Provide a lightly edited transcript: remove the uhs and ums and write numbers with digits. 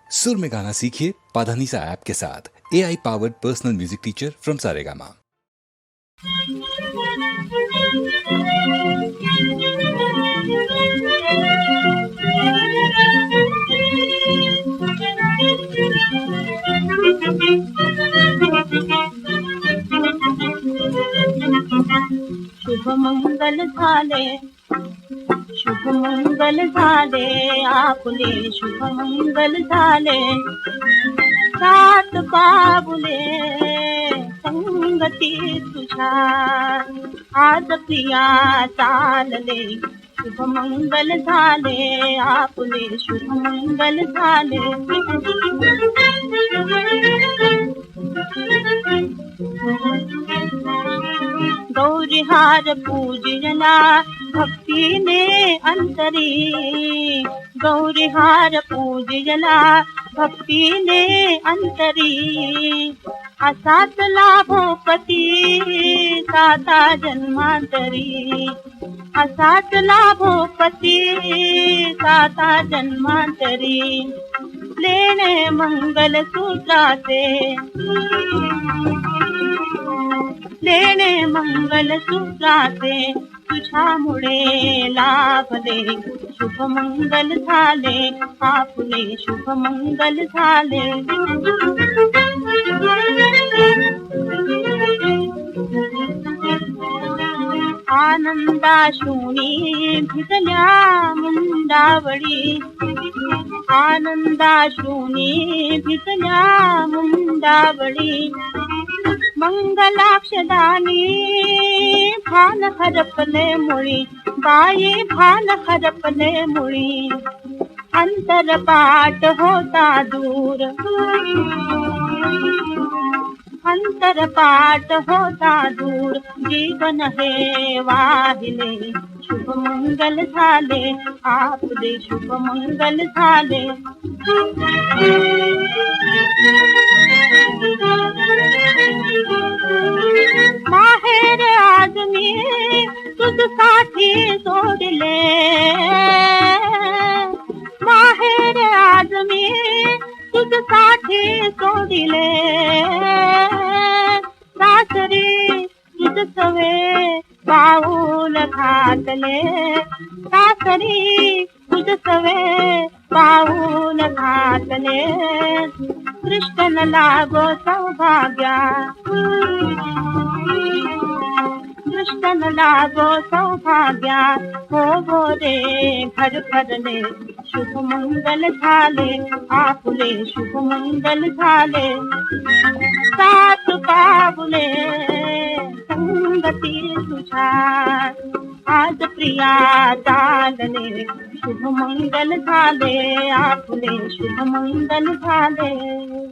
सुर में गाना सीखिए पाधानीसा ऐप के साथ। AI powered personal music teacher from Saregama. शुभ मंगल झाले, शुभ मंगल झाले, आपले शुभ मंगल झाले। सात बाबुले संगती तुझ्या, आज प्रिया चालले। शुभ मंगल झाले, आपले शुभ मंगल झाले। गौरी हार पूजना भक्तीने अंतरी, गौरी हार पूजना भक्तीने अंतरी। असाच लाभो पती साता जन्मांतरी, असाच लाभो पती साता जन्मांतरी। लेणे मंगल सूत्राचे, लेणे मंगल सूत्राचे, तुझ्यामुळे लाभले। शुभ मंगल झाले, आपले शुभ मंगल झाले। आनंदाश्रूनी भिजल्या मुंडावळी, आनंदाश्रूनी भिजल्या मुंडावळी। मंगलाक्षदानी भान हरपले मुळी, बाई भान हरपले मुळी। अंतरपाट होता दूर, अंतरपाट होता दूर, जीवन हे वाहिले। शुभ मंगल झाले, आपले शुभ मंगल झाले। माहेर आज मी तुझसाठी सोडले, माहेर आज मी तुझसाठी सोडले। सासरी तुझ सवे पाऊल घातले, सासरी तुझ सवे पाऊल घातले। कृष्ण लागो सौभाग्या, कृष्ण लागो सौभाग्या। हो गो रे घर भरले, शुभ मंगल झाले, आपले शुभ मंगल झाले। सात बाबुले संगती तुझ्या, आज प्रिया चालले। शुभ मंगल झाले, आपले शुभ मंगल झाले।